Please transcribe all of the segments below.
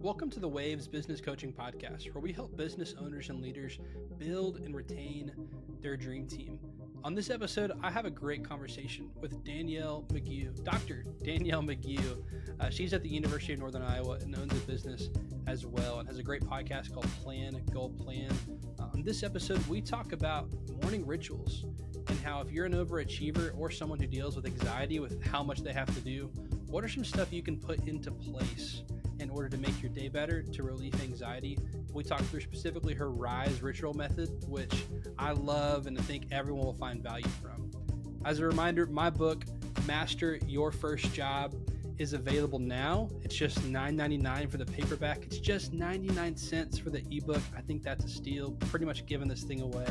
Welcome to the Waves Business Coaching Podcast, where we help business owners and leaders build and retain their dream team. On this episode, I have a great conversation with Danielle McGeough, Dr. Danielle McGeough. She's at the University of Northern Iowa and owns a business as well and has a great podcast called Plan, Goal, Plan. On this episode, we talk about morning rituals and how if you're an overachiever or someone who deals with anxiety with how much they have to do, what are some stuff you can put into place in order to make your day better, to relieve anxiety. We talked through specifically her RISE ritual method, which I love and I think everyone will find value from. As a reminder, my book, Master Your First Job, is available now. It's just $9.99 for the paperback. It's just 99 cents for the ebook. I think that's a steal, pretty much giving this thing away.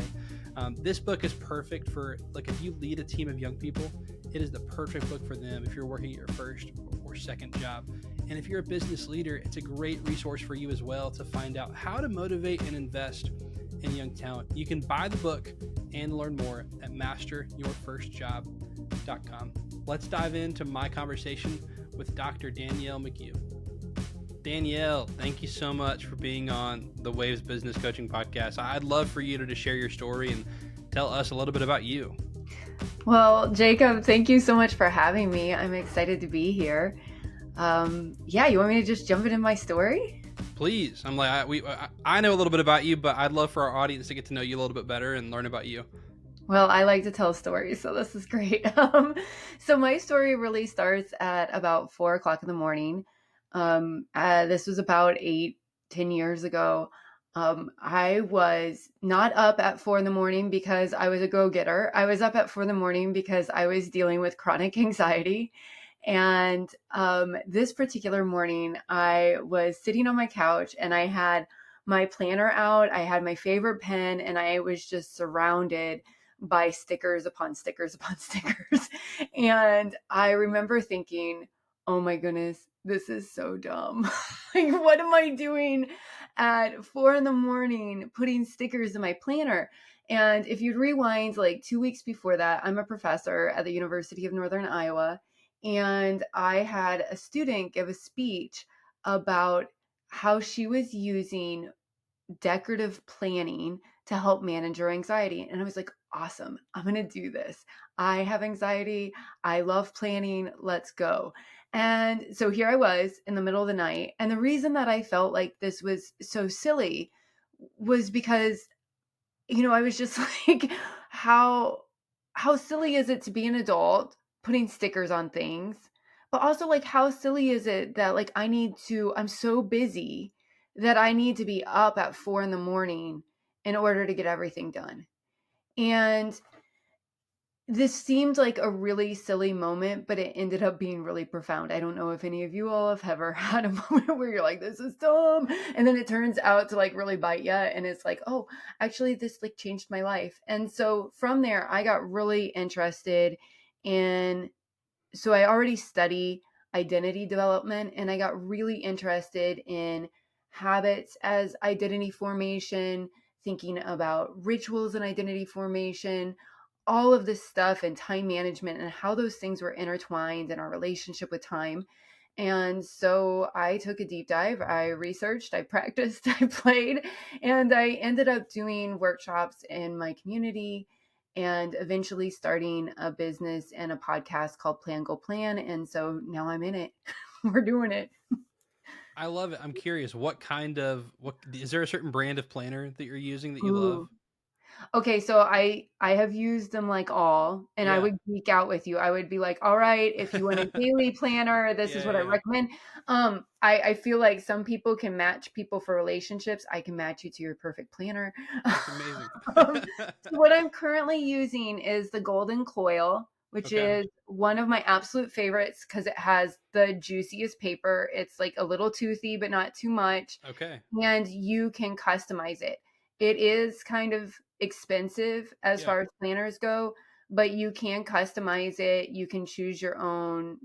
This book is perfect for, if you lead a team of young people, it is the perfect book for them if you're working at your first or second job. And if you're a business leader, it's a great resource for you as well to find out how to motivate and invest in young talent. You can buy the book and learn more at masteryourfirstjob.com. Let's dive into my conversation with Dr. Danielle McGeough. Danielle, thank you so much for being on the Waves Business Coaching Podcast. I'd love for you to share your story and tell us a little bit about you. Well, Jacob, thank you so much for having me. I'm excited to be here. You want me to just jump into my story? Please. I know a little bit about you, but I'd love for our audience to get to know you a little bit better and learn about you. Well, I like to tell stories, so this is great. So my story really starts at about 4 o'clock in the morning. This was about 10 years ago. I was not up at 4 in the morning because I was a go-getter. I was up at 4 in the morning because I was dealing with chronic anxiety. And this particular morning, I was sitting on my couch and I had my planner out. I had my favorite pen and I was just surrounded by stickers upon stickers upon stickers. And I remember thinking, oh my goodness, this is so dumb. Like, what am I doing at 4 in the morning putting stickers in my planner? And if you'd rewind like 2 weeks before that, I'm a professor at the University of Northern Iowa. And I had a student give a speech about how she was using decorative planning to help manage her anxiety. And I was like, awesome, I'm going to do this. I have anxiety. I love planning. Let's go. And so here I was in the middle of the night. And the reason that I felt like this was so silly was because, I was just like, how silly is it to be an adult putting stickers on things? But also, like, how silly is it that like I'm so busy that I need to be up at 4 in the morning in order to get everything done. And this seemed like a really silly moment, but it ended up being really profound. I don't know if any of you all have ever had a moment where you're like, this is dumb. And then it turns out to like really bite you. And it's like, oh, actually this like changed my life. And so from there, I got really interested so I already study identity development and I got really interested in habits as identity formation, thinking about rituals and identity formation, all of this stuff and time management and how those things were intertwined in our relationship with time. And so I took a deep dive. I researched, I practiced, I played, and I ended up doing workshops in my community and eventually starting a business and a podcast called Plan, Goal, Plan. And so now I'm in it. We're doing it. I love it. I'm curious, what is there a certain brand of planner that you're using that you Ooh. love? Okay, so I have used them like all, and I would geek out with you. I would be like, all right, if you want a daily planner, this is what I recommend. I feel like some people can match people for relationships. I can match you to your perfect planner. That's amazing. What I'm currently using is the Golden Coil, which is one of my absolute favorites because it has the juiciest paper. It's like a little toothy, but not too much. Okay. And you can customize it. It is kind of expensive as far as planners go, but you can customize it. You can choose your own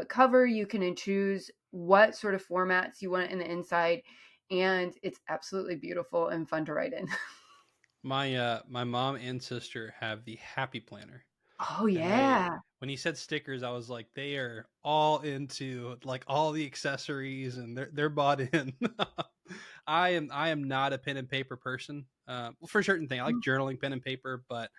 cover. You can choose what sort of formats you want in the inside, and it's absolutely beautiful and fun to write in. My mom and sister have the Happy Planner. Oh, And yeah. when you said stickers, I was like, they are all into like all the accessories, and they're bought in. I am not a pen and paper person. For certain things, I like journaling, pen and paper, but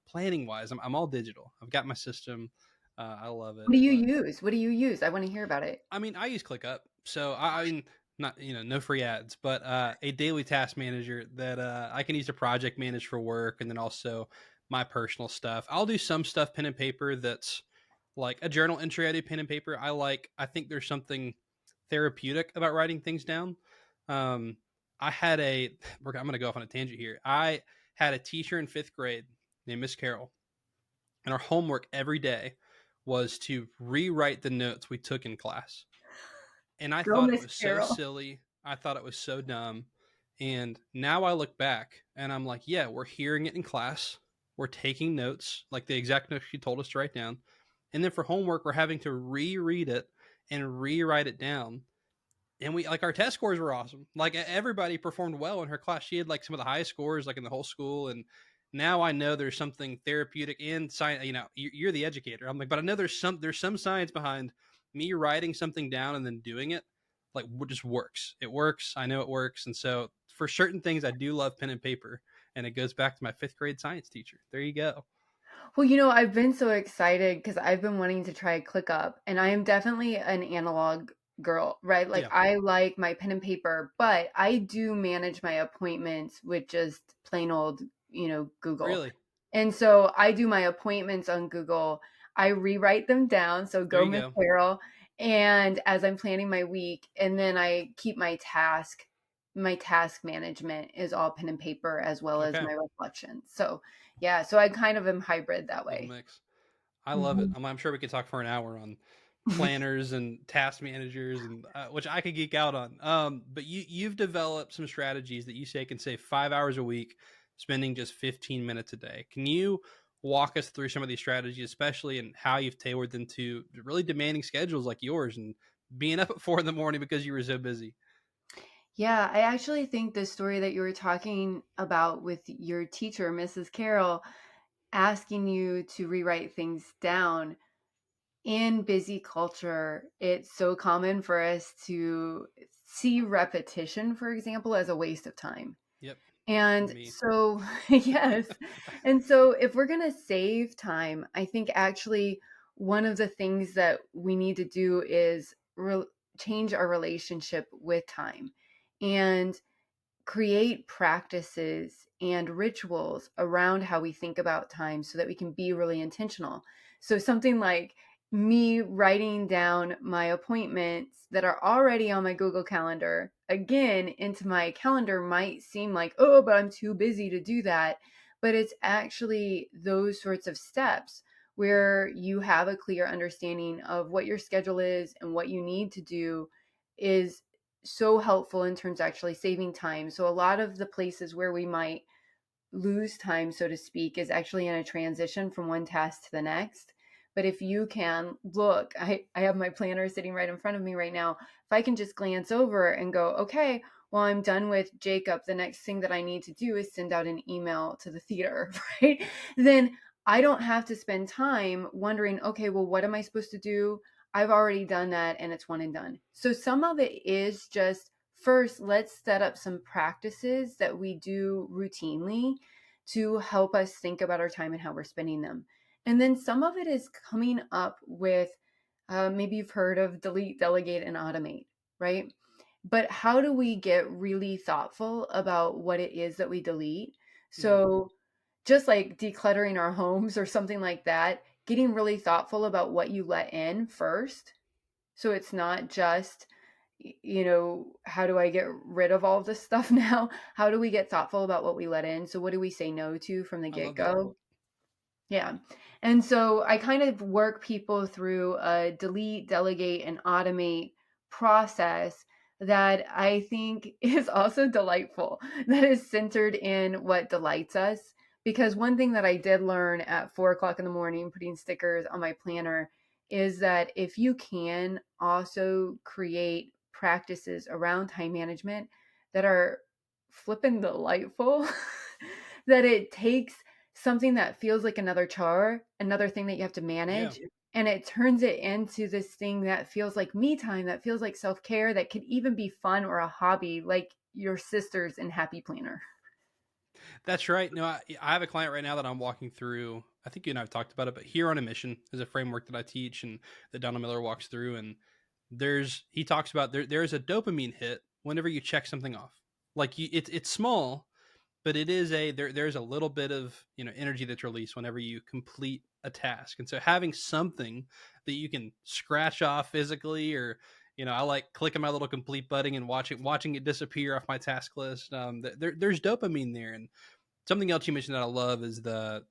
planning wise, I'm all digital. I've got my system. I love it. What do you But use? What do you use? I want to hear about it. I mean, I use ClickUp, so I mean, not no free ads, but a daily task manager that I can use to project manage for work, and then also my personal stuff. I'll do some stuff pen and paper that's like a journal entry. I do pen and paper. I think there's something therapeutic about writing things down. Um, I had a. I'm going to go off on a tangent here. I had a teacher in fifth grade named Miss Carol, and our homework every day was to rewrite the notes we took in class. And I Go, thought it Miss was so Carol. silly. I thought it was so dumb. And now I look back and I'm like, yeah, we're hearing it in class. We're taking notes, like the exact notes she told us to write down. And then for homework, we're having to reread it and rewrite it down. And we like our test scores were awesome. Like everybody performed well in her class. She had like some of the highest scores like in the whole school. And now I know there's something therapeutic in science. You're the educator. I'm like, but I know there's some science behind me writing something down and then doing it. Like, what just works. It works. I know it works. And so for certain things, I do love pen and paper. And it goes back to my fifth grade science teacher. There you go. Well, I've been so excited because I've been wanting to try ClickUp, and I am definitely an analog girl, right? Like Yeah. I like my pen and paper, but I do manage my appointments with just plain old, Google. Really. And so I do my appointments on Google. I rewrite them down. So There go you Miss go. Carol. And as I'm planning my week, and then I keep my task management is all pen and paper as well as Okay. my reflections. So yeah, so I kind of am hybrid that Little way. mix. I love it. Mhm. I'm sure we could talk for an hour on planners and task managers, and which I could geek out on. But you've developed some strategies that you say can save 5 hours a week, spending just 15 minutes a day. Can you walk us through some of these strategies, especially in how you've tailored them to really demanding schedules like yours and being up at 4 in the morning because you were so busy? Yeah, I actually think the story that you were talking about with your teacher, Mrs. Carroll, asking you to rewrite things down in busy culture, it's so common for us to see repetition, for example, as a waste of time. Yep, And me. so, yes. And so, if we're going to save time, I think actually one of the things that we need to do is change our relationship with time and create practices and rituals around how we think about time so that we can be really intentional. So, something like me writing down my appointments that are already on my Google Calendar again into my calendar might seem like, oh, but I'm too busy to do that. But it's actually those sorts of steps where you have a clear understanding of what your schedule is and what you need to do is so helpful in terms of actually saving time. So a lot of the places where we might lose time, so to speak, is actually in a transition from one task to the next. But if you can look, I have my planner sitting right in front of me right now. If I can just glance over and go, okay, well, I'm done with Jacob. The next thing that I need to do is send out an email to the theater, right? Then I don't have to spend time wondering, okay, well, what am I supposed to do? I've already done that and it's one and done. So some of it is just first, let's set up some practices that we do routinely to help us think about our time and how we're spending them. And then some of it is coming up with maybe you've heard of delete, delegate, and automate, right? But how do we get really thoughtful about what it is that we delete? Yeah, So, just like decluttering our homes or something like that, getting really thoughtful about what you let in first. So it's not just, how do I get rid of all this stuff now? How do we get thoughtful about what we let in? So, what do we say no to from the I get love that. go? Yeah. And so I kind of work people through a delete, delegate, and automate process that I think is also delightful, that is centered in what delights us. Because one thing that I did learn at 4 o'clock in the morning, putting stickers on my planner, is that if you can also create practices around time management that are flippin' delightful, that it takes something that feels like another chore, another thing that you have to Yeah. manage, and it turns it into this thing that feels like me time, that feels like self-care, that could even be fun or a hobby, like your sisters in Happy Planner. That's right. No, I have a client right now that I'm walking through. I think you and I have talked about it, but Here on a Mission is a framework that I teach and that Donald Miller walks through. And he talks about there's a dopamine hit whenever you check something off. Like it's small, but it is there's a little bit of energy that's released whenever you complete a task. And so having something that you can scratch off physically, or I like clicking my little complete button and watching it disappear off my task list. There's dopamine there. And something else you mentioned that I love is the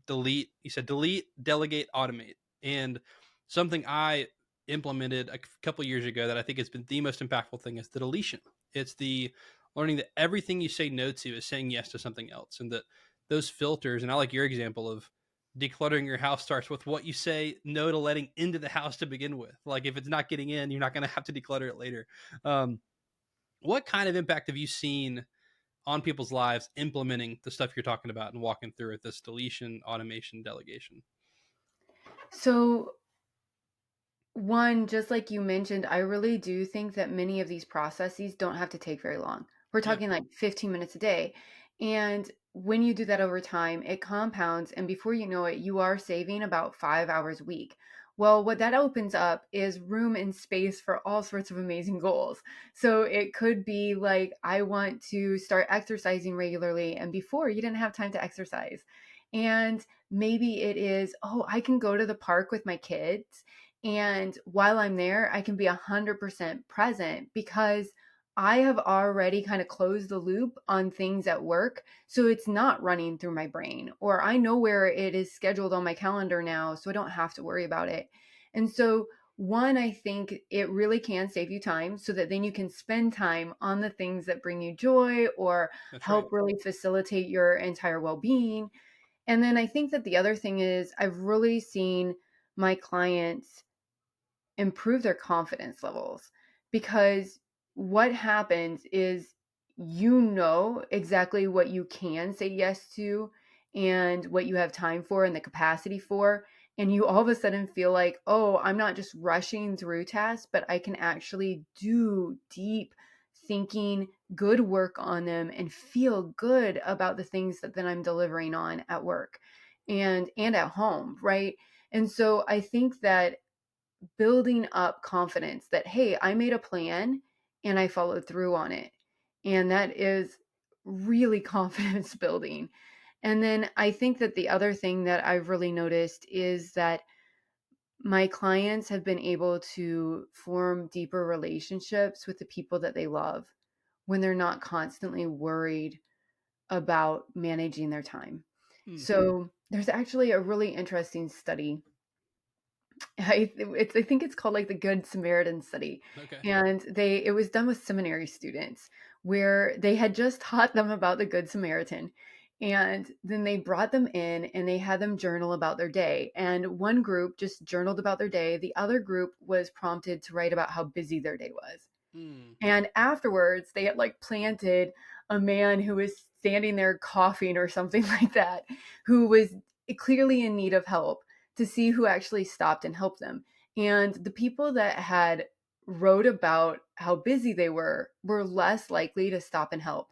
delete. You said delete, delegate, automate. And something I implemented a couple years ago that I think has been the most impactful thing is the deletion. It's the learning that everything you say no to is saying yes to something else, and that those filters. And I like your example of decluttering your house starts with what you say no to letting into the house to begin with. Like if it's not getting in, you're not going to have to declutter it later. Um, what kind of impact have you seen on people's lives implementing the stuff you're talking about and walking through it, this deletion, automation, delegation? So, one, just like you mentioned, I really do think that many of these processes don't have to take very long. We're Yeah, talking like 15 minutes a day. And when you do that over time, it compounds. And before you know it, you are saving about 5 hours a week. Well, what that opens up is room and space for all sorts of amazing goals. So it could be like, I want to start exercising regularly. And before, you didn't have time to exercise. And maybe it is, oh, I can go to the park with my kids, and while I'm there, I can be 100% present because I have already kind of closed the loop on things at work. So it's not running through my brain, or I know where it is scheduled on my calendar now. So I don't have to worry about it. And so, one, I think it really can save you time so that then you can spend time on the things that bring you joy or that's right. help really facilitate your entire well being. And then I think that the other thing is, I've really seen my clients improve their confidence levels, because what happens is you know exactly what you can say yes to and what you have time for and the capacity for, and you all of a sudden feel like, oh, I'm not just rushing through tasks, but I can actually do deep thinking, good work on them, and feel good about the things that then I'm delivering on at work and at home, right? And so I think that building up confidence that, hey, I made a plan and I followed through on it. And that is really confidence building. And then I think that the other thing that I've really noticed is that my clients have been able to form deeper relationships with the people that they love when they're not constantly worried about managing their time. Hmm. So there's actually a really interesting study. I think it's called like the Good Samaritan study, Okay. and it was done with seminary students where they had just taught them about the Good Samaritan, and then they brought them in and they had them journal about their day. And one group just journaled about their day. The other group was prompted to write about how busy their day was. Hmm. And afterwards, they had like planted a man who was standing there coughing or something like that, who was clearly in need of help, to see who actually stopped and helped them. And the people that had wrote about how busy they were less likely to stop and help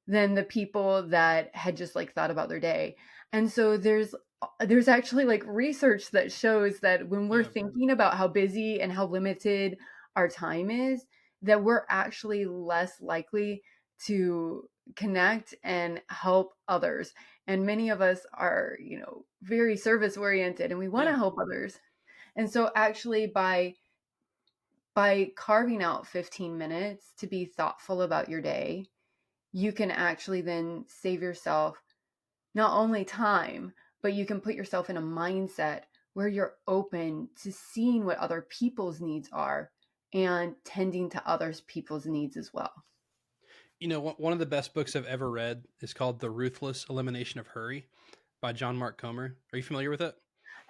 than the people that had just like thought about their day. And so there's actually like research that shows that when we're Yeah. thinking about how busy and how limited our time is, that we're actually less likely to connect and help others. And many of us are, very service oriented and we want Yeah. to help others. And so actually by carving out 15 minutes to be thoughtful about your day, you can actually then save yourself not only time, but you can put yourself in a mindset where you're open to seeing what other people's needs are and tending to others people's needs as well. One of the best books I've ever read is called The Ruthless Elimination of Hurry by John Mark Comer. Are you familiar with it?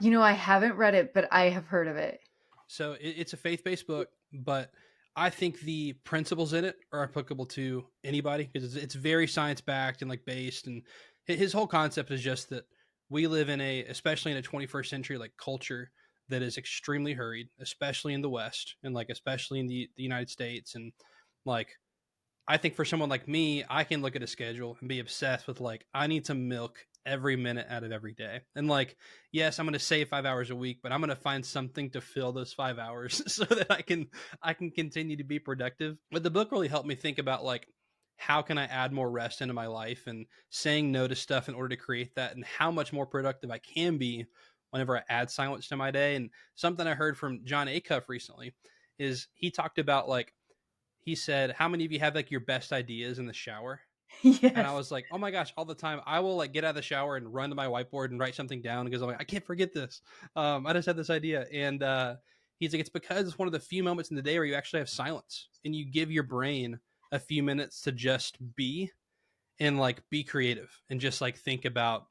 I haven't read it, but I have heard of it. So it's a faith-based book, but I think the principles in it are applicable to anybody because it's very science-backed and like based, and his whole concept is just that we live in especially in a 21st century like culture that is extremely hurried, especially in the West and like especially in the United States. And like I think for someone like me, I can look at a schedule and be obsessed with like I need to milk every minute out of every day. And like, yes, I'm going to save 5 hours a week, but I'm going to find something to fill those 5 hours so that I can continue to be productive. But the book really helped me think about like how can I add more rest into my life and saying no to stuff in order to create that, and how much more productive I can be whenever I add silence to my day. And something I heard from John Acuff recently is he talked about like he said, "How many of you have like your best ideas in the shower?" And I Yes. was like, "Oh my gosh, all the time! I will like get out of the shower and run to my whiteboard and write something down because I'm like, I can't forget this. I just had this idea." And he's like, "It's because it's one of the few moments in the day where you actually have silence and you give your brain a few minutes to just be and like be creative and just like think about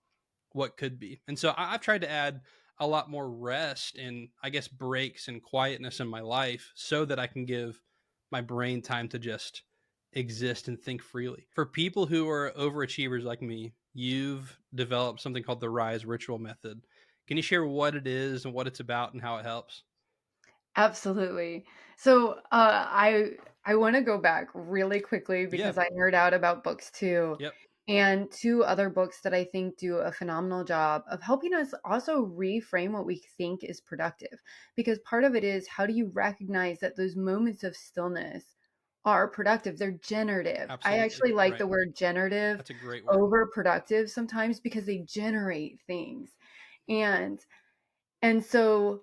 what could be." And so I've tried to add a lot more rest and I guess breaks and quietness in my life so that I can give my brain time to just exist and think freely. For people who are overachievers like me, you've developed something called the Rise Ritual Method. Can you share what it is and what it's about and how it helps? Absolutely. So, I want to go back really quickly Yeah. because I nerd out about books too. Yep. And two other books that I think do a phenomenal job of helping us also reframe what we think is productive. Because part of it is, how do you recognize that those moments of stillness are productive? They're generative. I Absolutely. actually like Right. the word generative That's a great word. over productive sometimes because they generate things. And so,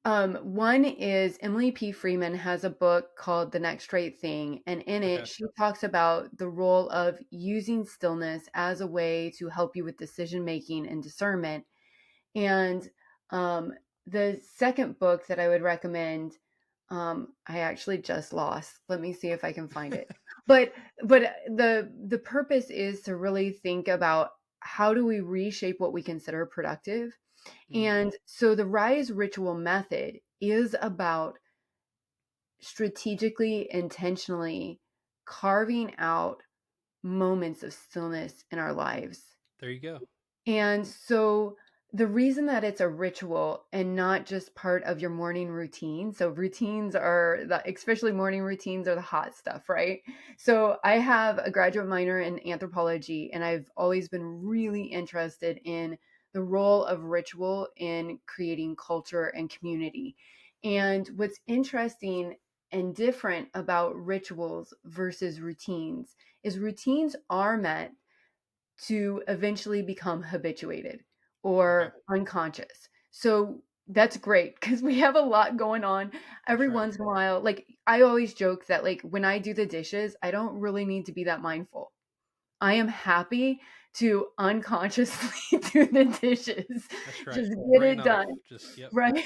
one is Emily P. Freeman has a book called The Next Right Thing. And in it, Okay. she talks about the role of using stillness as a way to help you with decision making and discernment. And um, the second book that I would recommend, I actually just lost. Let me see if I can find it. But the purpose is to really think about, how do we reshape what we consider productive. Mm, And so the Rise Ritual Method is about strategically, intentionally carving out moments of stillness in our lives. there you go. And so the reason that it's a ritual and not just part of your morning routine. So routines are especially morning routines are the hot stuff, right? So I have a graduate minor in anthropology, and I've always been really interested in the role of ritual in creating culture and community. And what's interesting and different about rituals versus routines is routines are meant to eventually become habituated Okay. or unconscious. So that's great because we have a lot going on That's every right. once in a while. Like, I always joke that like when I do the dishes, I don't really need to be that mindful. I am happy to unconsciously do the dishes. That's right. Just get Brain it off. done. Just, yep. Right.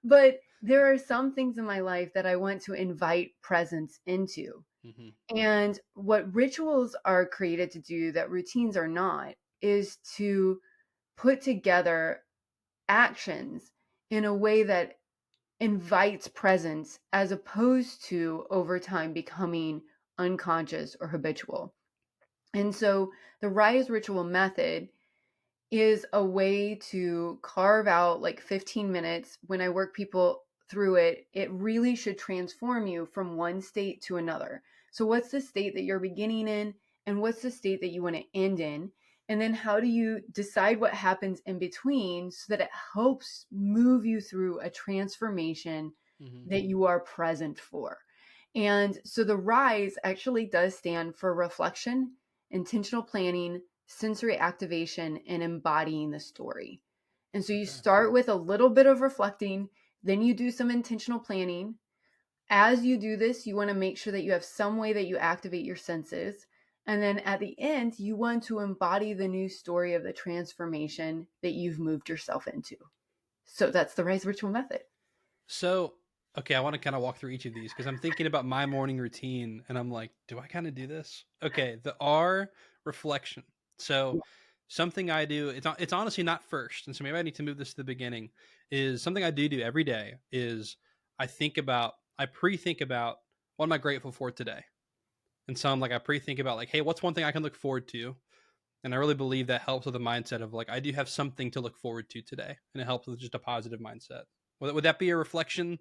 But there are some things in my life that I want to invite presence into. Hmm. And what rituals are created to do that routines are not is to put together actions in a way that invites presence as opposed to over time becoming unconscious or habitual. And so the Rise Ritual Method is a way to carve out like 15 minutes. When I work people through it, it really should transform you from one state to another. So, what's the state that you're beginning in, and what's the state that you want to end in? And then, how do you decide what happens in between so that it helps move you through a transformation Hmm. that you are present for? And so, the RISE actually does stand for reflection, intentional planning, sensory activation, and embodying the story. And so you Okay. start with a little bit of reflecting, then you do some intentional planning. As you do this, you want to make sure that you have some way that you activate your senses. And then at the end, you want to embody the new story of the transformation that you've moved yourself into. So that's the Rise Ritual Method. So, okay, I want to kind of walk through each of these because I'm thinking about my morning routine and I'm like, do I kind of do this? Okay, the R, reflection. So, something I do, it's honestly not first. And so maybe I need to move this to the beginning. Is something I do every day is I pre-think about what am I grateful for today. And so I'm like, I pre-think about like, hey, what's one thing I can look forward to? And I really believe that helps with the mindset of like, I do have something to look forward to today. And it helps with just a positive mindset. Would that be a reflection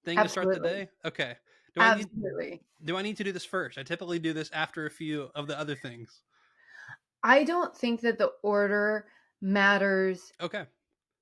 thing to start the Absolutely. day? Okay. Do I need Absolutely. do I need to do this first? I typically do this after a few of the other things. I don't think that the order matters Okay.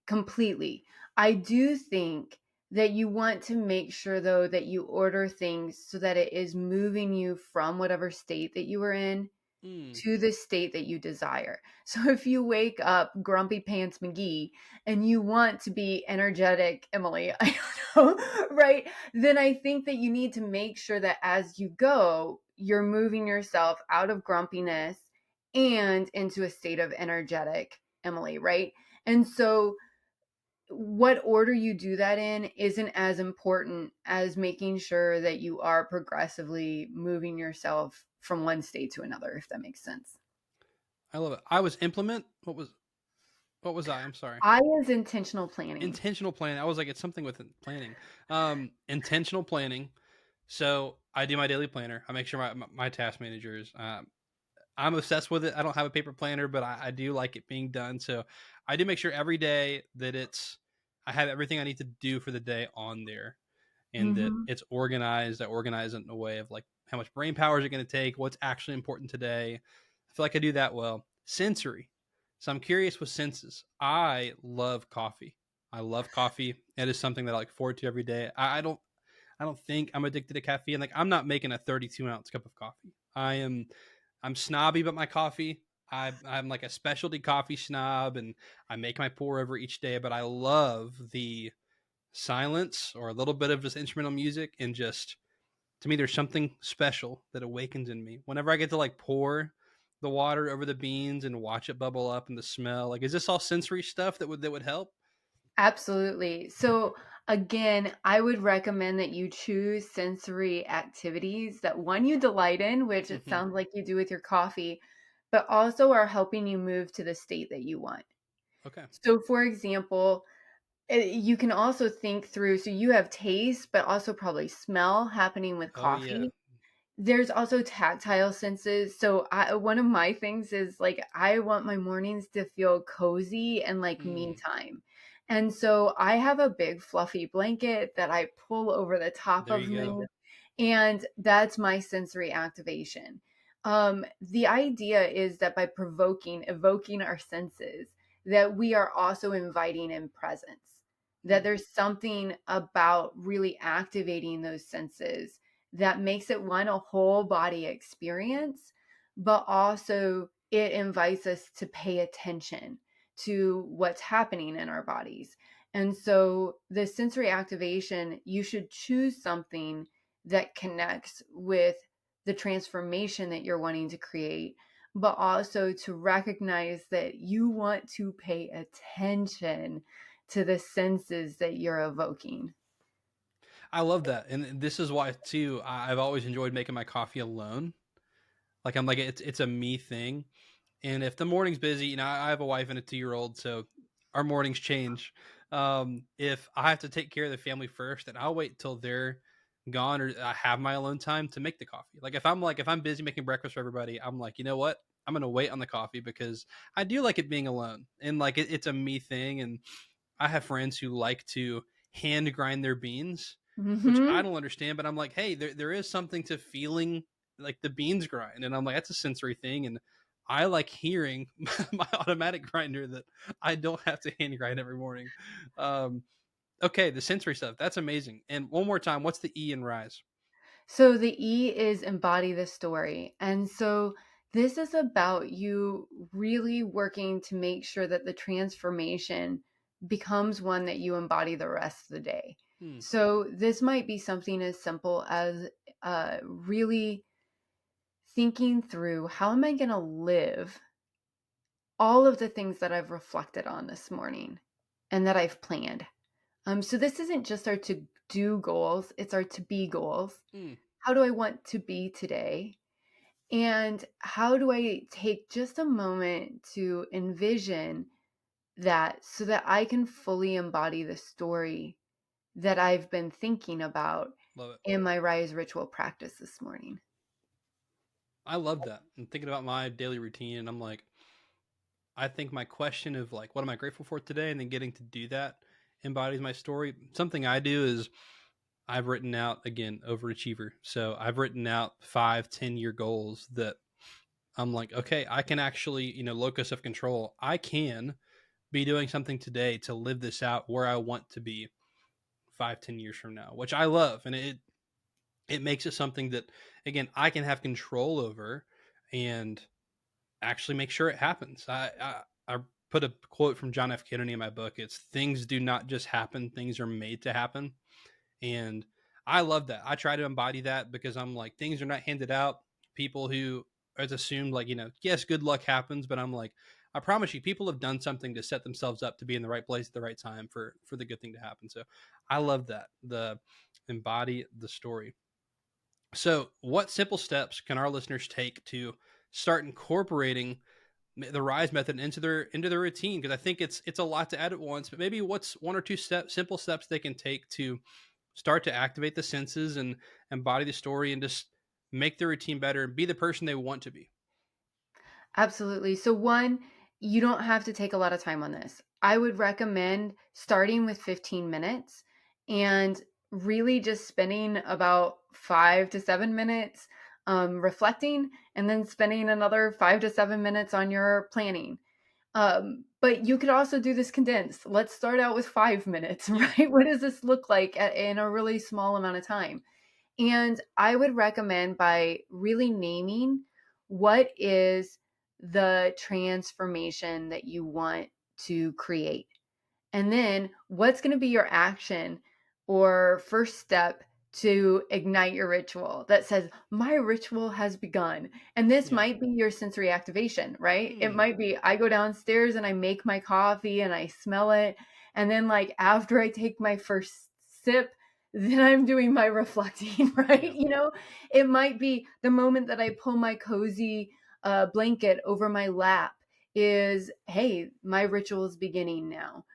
completely. I do think that you want to make sure, though, that you order things so that it is moving you from whatever state that you were in Mm, to the state that you desire. So if you wake up grumpy pants McGee and you want to be energetic Emily, I don't know, right? Then I think that you need to make sure that as you go, you're moving yourself out of grumpiness and into a state of energetic Emily, right? And so what order you do that in isn't as important as making sure that you are progressively moving yourself from one state to another, if that makes sense. I love it. I was implement. What was I? I'm sorry. I is intentional planning. Intentional planning. I was like, it's something with planning. Intentional planning. So I do my daily planner. I make sure my task managers. I'm obsessed with it. I don't have a paper planner, but I do like it being done. So I do make sure every day that I have everything I need to do for the day on there, and that Mhm. it's organized. I organize it in a way of like how much brain power is it going to take, what's actually important today. I feel like I do that well. Sensory. So I'm curious with senses. I love coffee. I love coffee. It is something that I look forward to every day. I don't think I'm addicted to caffeine. Like I'm not making a 32-ounce cup of coffee. I'm snobby about my coffee. I'm like a specialty coffee snob, and I make my pour over each day. But I love the silence or a little bit of just instrumental music, and just to me, there's something special that awakens in me whenever I get to like pour the water over the beans and watch it bubble up and the smell. Like, is this all sensory stuff that would help? Absolutely. So, again, I would recommend that you choose sensory activities that one you delight in, which it Mm-hmm. sounds like you do with your coffee, but also are helping you move to the state that you want. Okay. So, for example, you can also think through, so you have taste, but also probably smell happening with Oh yeah. coffee. There's also tactile senses. So one of my things is like I want my mornings to feel cozy and like me Mm, time. And so I have a big fluffy blanket that I pull over the top there of you go. me, and that's my sensory activation. The idea is that by evoking our senses, that we are also inviting in presence. That Mm. there's something about really activating those senses that makes it one a whole body experience, but also it invites us to pay attention to what's happening in our bodies. And so the sensory activation, you should choose something that connects with the transformation that you're wanting to create, but also to recognize that you want to pay attention to the senses that you're evoking. I love that, and this is why too. I've always enjoyed making my coffee alone. Like I'm like it's a me thing. And if the morning's busy, I have a wife and a 2-year-old, so our mornings change. If I have to take care of the family first, then I'll wait till they're gone or I have my alone time to make the coffee. Like if I'm busy making breakfast for everybody, I'm like, you know what? I'm gonna wait on the coffee because I do like it being alone, and like it's a me thing. And I have friends who like to hand grind their beans, which I Hmm. don't understand, but I'm like, hey, there is something to feeling like the beans grind. And I'm like, that's a sensory thing. And I like hearing my automatic grinder that I don't have to hand grind every morning. Um, okay, the sensory stuff. That's amazing. And one more time, what's the E in rise? So the E is embody the story. And so this is about you really working to make sure that the transformation becomes one that you embody the rest of the day. Hmm, So this might be something as simple as really thinking through, how am I going to live all of the things that I've reflected on this morning and that I've planned. So this isn't just our to do goals, it's our to be goals. hmm. How do I want to be today? And how do I take just a moment to envision that so that I can fully embody the story that I've been thinking about Love it. in my Rise ritual practice this morning? I love that. I'm thinking about my daily routine, and I'm like, I think my question of like, what am I grateful for today? And then getting to do that embodies my story. Something I do is I've written out, again, overachiever. So I've written out 5-10 year goals that I'm like, okay, I can actually, locus of control. I can be doing something today to live this out where I want to be 5-10 years from now, which I love. And it makes it something that, again, I can have control over and actually make sure it happens. I put a quote from John F. Kennedy in my book. It's things do not just happen, things are made to happen. And I love that. I try to embody that because I'm like, things are not handed out. People who it's assumed like, yes, good luck happens, but I'm like, I promise you, people have done something to set themselves up to be in the right place at the right time for the good thing to happen. So I love that. The embody the story. So what simple steps can our listeners take to start incorporating the RISE method into their routine? Because I think it's a lot to add at once, but maybe what's one or two simple steps they can take to start to activate the senses and embody the story and just make their routine better and be the person they want to be. Absolutely. So one, you don't have to take a lot of time on this. I would recommend starting with 15 minutes and really just spending about 5 to 7 minutes reflecting, and then spending another 5 to 7 minutes on your planning. But you could also do this condensed. Let's start out with 5 minutes, right? What does this look like in a really small amount of time? And I would recommend by really naming what is the transformation that you want to create. And then what's going to be your action or first step to ignite your ritual that says, my ritual has begun. And this might be your sensory activation, right? It might be, I go downstairs and I make my coffee and I smell it. And then like after I take my first sip, then I'm doing my reflecting, right? It might be the moment that I pull my cozy blanket over my lap is, hey, my ritual is beginning now.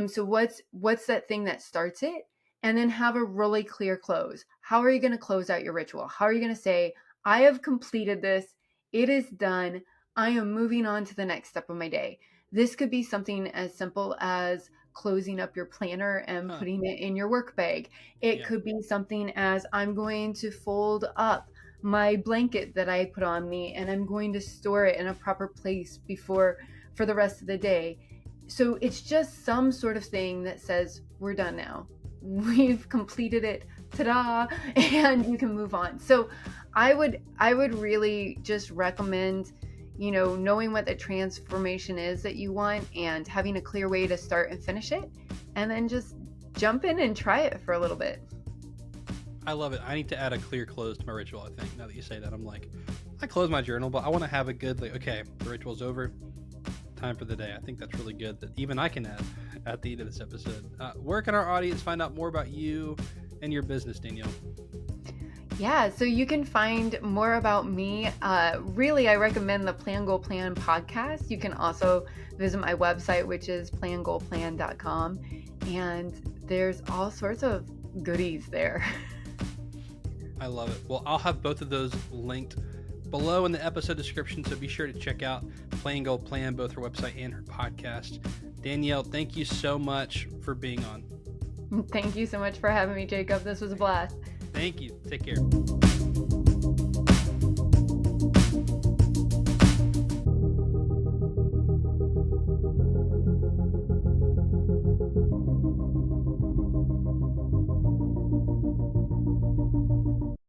So what's that thing that starts it? And then have a really clear close. How are you going to close out your ritual? How are you going to say, I have completed this. It is done. I am moving on to the next step of my day. This could be something as simple as closing up your planner and putting it in your work bag. It could be something as, I'm going to fold up my blanket that I put on me and I'm going to store it in a proper place for the rest of the day. So it's just some sort of thing that says, we're done now. We've completed it. Ta-da! And you can move on. So I would really just recommend, knowing what the transformation is that you want and having a clear way to start and finish it, and then just jump in and try it for a little bit. I love it. I need to add a clear close to my ritual. I think now that you say that, I'm like, I close my journal, but I want to have a good, like, okay, the ritual's over. Time for the day. I think that's really good that even I can add at the end of this episode. Where can our audience find out more about you and your business, Danielle? Yeah, so you can find more about me. Really, I recommend the Plan Goal Plan podcast. You can also visit my website, which is plangoalplan.com. And there's all sorts of goodies there. I love it. Well, I'll have both of those linked below in the episode description, so be sure to check out Plan Goal Plan, both her website and her podcast. Danielle, thank you so much for being on. Thank you so much for having me, Jacob. This was a blast. Thank you. Take care.